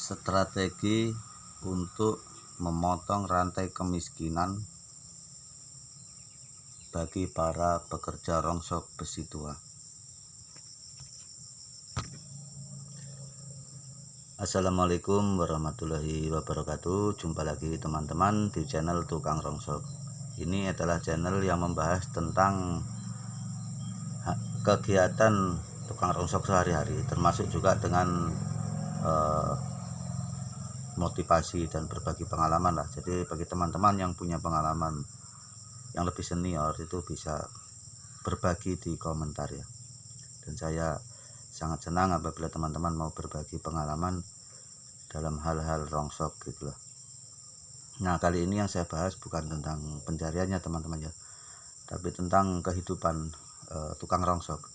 strategi untuk memotong rantai kemiskinan bagi para pekerja rongsok besi tua. Assalamualaikum warahmatullahi wabarakatuh. Jumpa lagi teman-teman di channel Tukang Rongsok. Ini adalah channel yang membahas tentang kegiatan tukang rongsok sehari-hari, termasuk juga dengan motivasi dan berbagi pengalaman lah. Jadi bagi teman-teman yang punya pengalaman yang lebih senior itu bisa berbagi di komentar ya. Dan saya sangat senang apabila teman-teman mau berbagi pengalaman dalam hal-hal rongsok gitu loh. Nah, kali ini yang saya bahas bukan tentang pencariannya teman-teman ya, tapi tentang kehidupan tukang rongsok.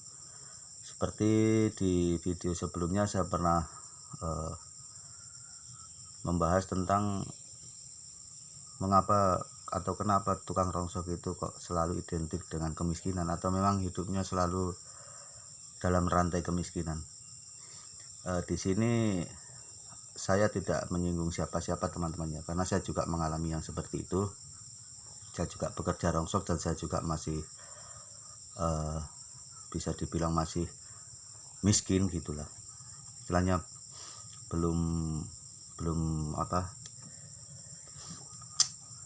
Seperti di video sebelumnya saya pernah membahas tentang mengapa atau kenapa tukang rongsok itu kok selalu identik dengan kemiskinan, atau memang hidupnya selalu dalam rantai kemiskinan. Di sini saya tidak menyinggung siapa-siapa teman-teman ya, karena saya juga mengalami yang seperti itu. Saya juga bekerja rongsok dan saya juga masih bisa dibilang masih miskin gitulah. Istilahnya belum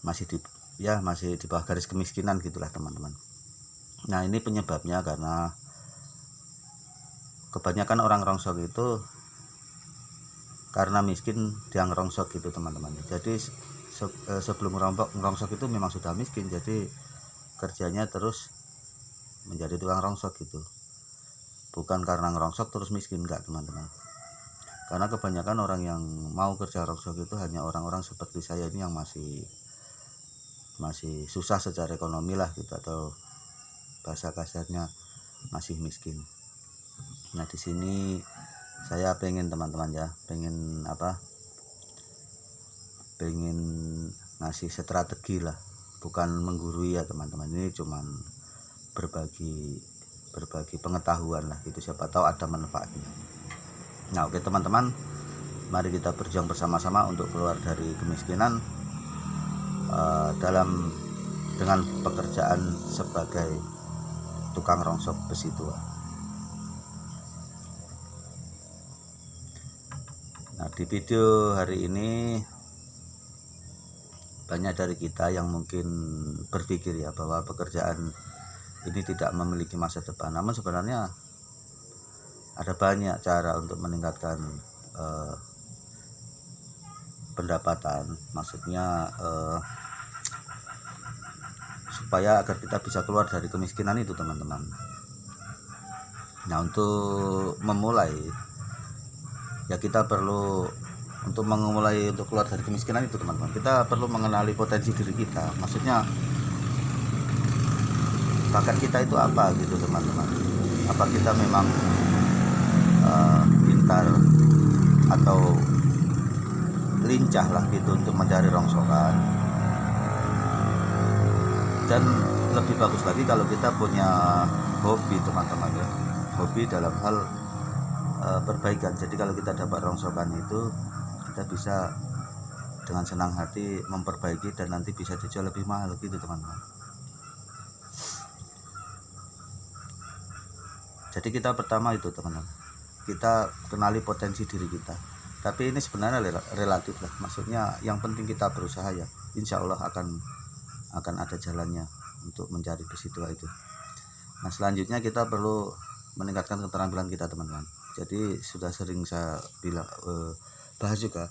masih di bawah garis kemiskinan gitulah teman-teman. Nah, ini penyebabnya karena kebanyakan orang rongsok itu karena miskin yang rongsok gitu teman-teman. Jadi sebelum rongsok itu memang sudah miskin, jadi kerjanya terus menjadi tukang rongsok gitu. Bukan karena ngerongsok terus miskin, enggak teman-teman. Karena kebanyakan orang yang mau kerja rongsok itu hanya orang-orang seperti saya ini yang masih susah secara ekonomi lah gitu, atau bahasa kasarnya masih miskin. Nah, di sini saya pengen teman-teman ya, pengen ngasih strategi lah, bukan menggurui ya teman-teman. Ini cuman berbagi pengetahuan lah gitu, siapa tahu ada manfaatnya. Nah, oke teman-teman, mari kita berjuang bersama-sama untuk keluar dari kemiskinan dengan pekerjaan sebagai tukang rongsok besi tua. Nah, di video hari ini banyak dari kita yang mungkin berpikir ya bahwa pekerjaan ini tidak memiliki masa depan. Namun sebenarnya ada banyak cara untuk meningkatkan pendapatan, maksudnya supaya agar kita bisa keluar dari kemiskinan itu teman-teman. Nah, untuk memulai ya kita perlu untuk keluar dari kemiskinan itu teman-teman, kita perlu mengenali potensi diri kita. Maksudnya bakat kita itu apa gitu teman-teman. Apa kita memang pintar atau lincah lah gitu untuk mencari rongsokan. Dan lebih bagus lagi kalau kita punya hobi teman-teman ya, hobi dalam hal perbaikan. Jadi kalau kita dapat rongsokan itu, kita bisa dengan senang hati memperbaiki dan nanti bisa dijual lebih mahal gitu teman-teman. Jadi kita pertama itu teman-teman, kita kenali potensi diri kita. Tapi ini sebenarnya relatif lah, maksudnya yang penting kita berusaha ya, insya Allah akan ada jalannya untuk mencari besi tua itu. Nah, selanjutnya kita perlu meningkatkan keterampilan kita teman-teman. Jadi sudah sering saya bahas juga,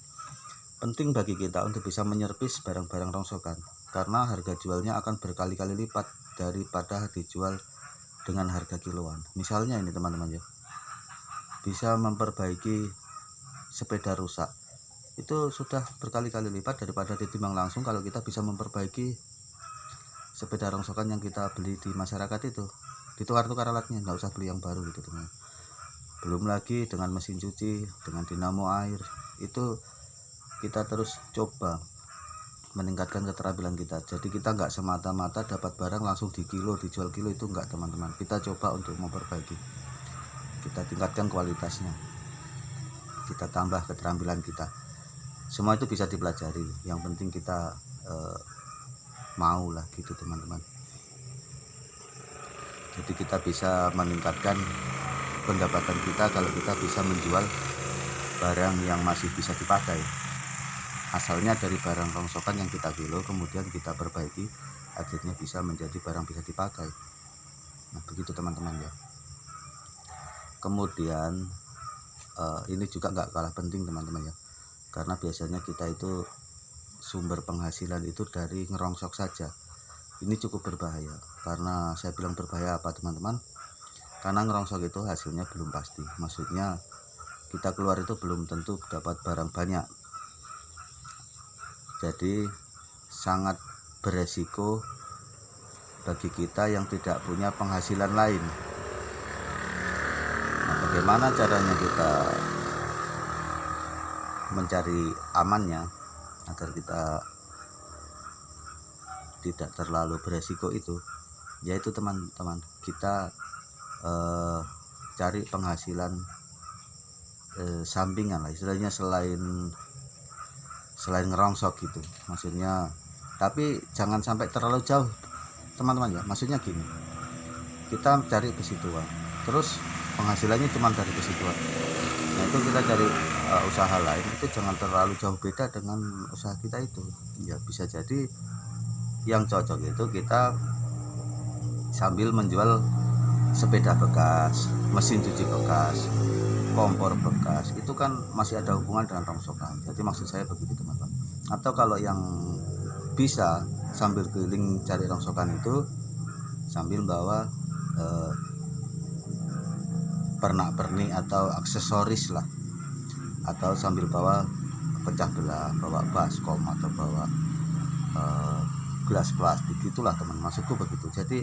penting bagi kita untuk bisa menyervis barang-barang rongsokan, karena harga jualnya akan berkali-kali lipat daripada dijual dengan harga kiloan. Misalnya ini teman-teman ya, bisa memperbaiki sepeda rusak itu sudah berkali-kali lipat daripada ditimbang langsung kalau kita bisa memperbaiki sepeda rongsokan yang kita beli di masyarakat itu, ditukar-tukar alatnya, nggak usah beli yang baru gitu teman. Belum lagi dengan mesin cuci, dengan dinamo air, itu kita terus coba meningkatkan keterampilan kita. Jadi kita nggak semata-mata dapat barang langsung dijual kilo itu enggak teman-teman. Kita coba untuk memperbaiki, kita tingkatkan kualitasnya, kita tambah keterampilan kita. Semua itu bisa dipelajari, yang penting kita mau lah gitu teman-teman. Jadi kita bisa meningkatkan pendapatan kita kalau kita bisa menjual barang yang masih bisa dipakai, asalnya dari barang rongsokan yang kita kilo kemudian kita perbaiki akhirnya bisa menjadi barang bisa dipakai. Nah begitu teman-teman ya. Kemudian ini juga nggak kalah penting teman-teman ya, karena biasanya kita itu sumber penghasilan itu dari ngerongsok saja. Ini cukup berbahaya. Karena saya bilang berbahaya apa teman-teman, karena ngerongsok itu hasilnya belum pasti, maksudnya kita keluar itu belum tentu dapat barang banyak, jadi sangat beresiko bagi kita yang tidak punya penghasilan lain. Nah, bagaimana caranya kita mencari amannya agar kita tidak terlalu beresiko itu, yaitu teman-teman kita cari penghasilan sampingan lah istilahnya, selain ngerongsok gitu maksudnya. Tapi jangan sampai terlalu jauh teman-teman ya, maksudnya gini, kita cari besi tua terus penghasilannya cuma dari besi tua, nah itu kita cari usaha lain, itu jangan terlalu jauh beda dengan usaha kita itu ya. Bisa jadi yang cocok itu kita sambil menjual sepeda bekas, mesin cuci bekas, kompor bekas, itu kan masih ada hubungan dengan rongsokan. Jadi maksud saya begitu teman-teman. Atau kalau yang bisa sambil keliling cari rongsokan itu sambil bawa pernak-pernik atau aksesoris lah, atau sambil bawa pecah belah, bawa baskom atau bawa gelas plastik, itulah teman, maksudku begitu. Jadi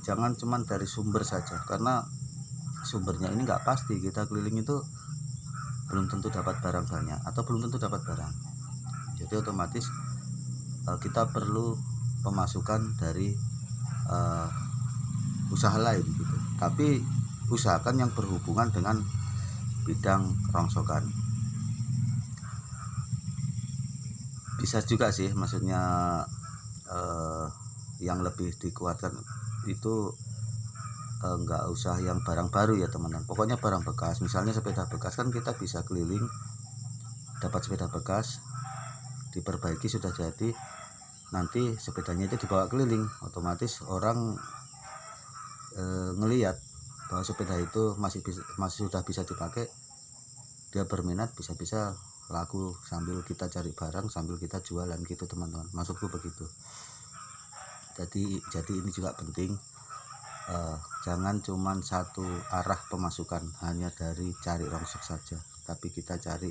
jangan cuman dari sumber saja, karena sumbernya ini nggak pasti. Kita keliling itu belum tentu dapat barang banyak atau belum tentu dapat barang, jadi otomatis kita perlu pemasukan dari usaha lain gitu. Tapi usahakan yang berhubungan dengan bidang rongsokan. Bisa juga sih, maksudnya yang lebih dikuatkan itu nggak usah yang barang baru ya teman-teman, pokoknya barang bekas. Misalnya sepeda bekas kan kita bisa keliling dapat sepeda bekas diperbaiki sudah jadi, nanti sepedanya itu dibawa keliling, otomatis orang ngelihat bahwa sepeda itu masih sudah bisa dipakai, dia berminat, bisa-bisa laku sambil kita cari barang sambil kita jualan gitu teman-teman, maksudku begitu. Jadi ini juga penting, jangan cuman satu arah pemasukan hanya dari cari rongsok saja, tapi kita cari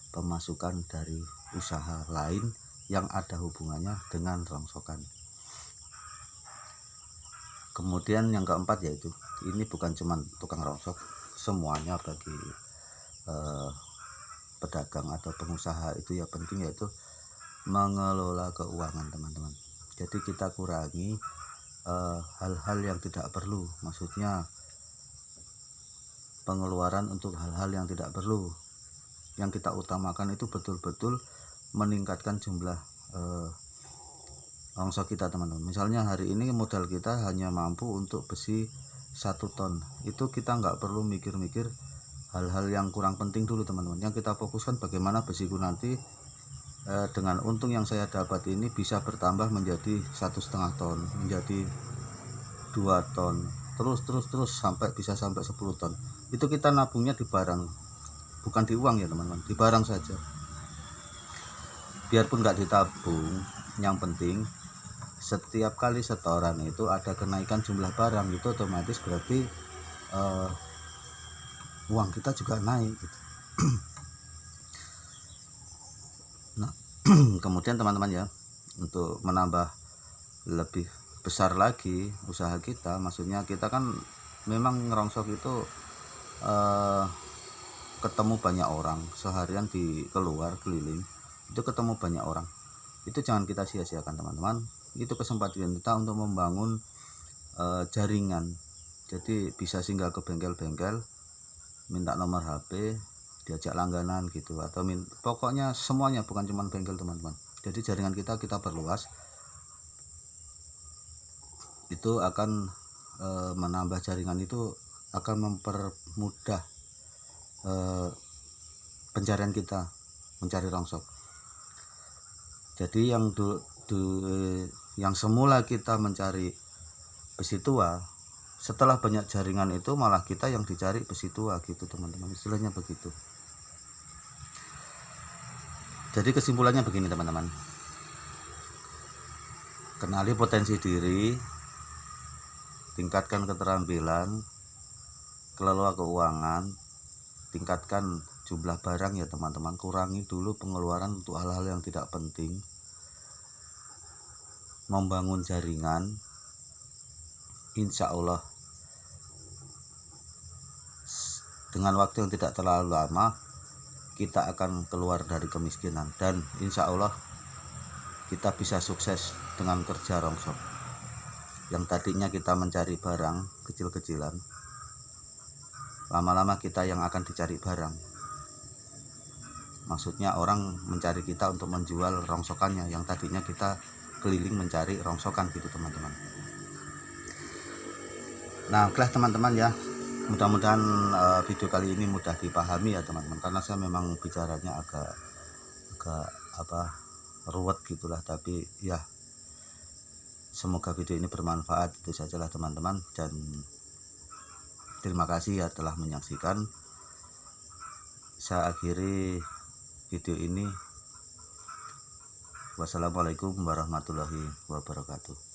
pemasukan dari usaha lain yang ada hubungannya dengan rongsokan. Kemudian yang keempat yaitu, ini bukan cuman tukang rongsok, semuanya bagi pedagang atau pengusaha itu ya penting, yaitu mengelola keuangan teman-teman. Jadi kita kurangi hal-hal yang tidak perlu, maksudnya pengeluaran untuk hal-hal yang tidak perlu. Yang kita utamakan itu betul-betul meningkatkan jumlah rongsok kita teman-teman. Misalnya hari ini modal kita hanya mampu untuk besi 1 ton, itu kita nggak perlu mikir-mikir hal-hal yang kurang penting dulu teman-teman. Yang kita fokuskan bagaimana besiku nanti dengan untung yang saya dapat ini bisa bertambah menjadi 1,5 ton, menjadi 2 ton, terus sampai bisa sampai 10 ton. Itu kita nabungnya di barang, bukan di uang ya teman-teman, di barang saja. Biarpun nggak ditabung, yang penting setiap kali setoran itu ada kenaikan jumlah barang, itu otomatis berarti uang kita juga naik gitu. Nah kemudian teman-teman ya, untuk menambah lebih besar lagi usaha kita, maksudnya kita kan memang ngerongsok itu ketemu banyak orang seharian di keluar keliling, itu ketemu banyak orang, itu jangan kita sia-siakan teman-teman. Itu kesempatan kita untuk membangun jaringan. Jadi bisa singgah ke bengkel-bengkel, minta nomor HP, diajak langganan gitu, atau pokoknya semuanya, bukan cuma bengkel teman-teman. Jadi jaringan kita perluas, itu akan menambah jaringan, itu akan mempermudah pencarian kita mencari rongsok. Jadi yang semula kita mencari besi tua, setelah banyak jaringan itu malah kita yang dicari besi tua gitu teman-teman, istilahnya begitu. Jadi kesimpulannya begini teman-teman, kenali potensi diri, tingkatkan keterampilan, kelola keuangan, tingkatkan jumlah barang ya teman-teman, kurangi dulu pengeluaran untuk hal-hal yang tidak penting, membangun jaringan. Insya Allah dengan waktu yang tidak terlalu lama kita akan keluar dari kemiskinan, dan insya Allah kita bisa sukses dengan kerja rongsok. Yang tadinya kita mencari barang kecil-kecilan, lama-lama kita yang akan dicari barang. Maksudnya orang mencari kita untuk menjual rongsokannya, yang tadinya kita keliling mencari rongsokan gitu teman-teman. Nah oke teman-teman ya, mudah-mudahan video kali ini mudah dipahami ya teman-teman, karena saya memang bicaranya agak ruwet gitulah, tapi ya semoga video ini bermanfaat, itu sajalah teman-teman, dan terima kasih ya telah menyaksikan. Saya akhiri video ini. Wassalamualaikum warahmatullahi wabarakatuh.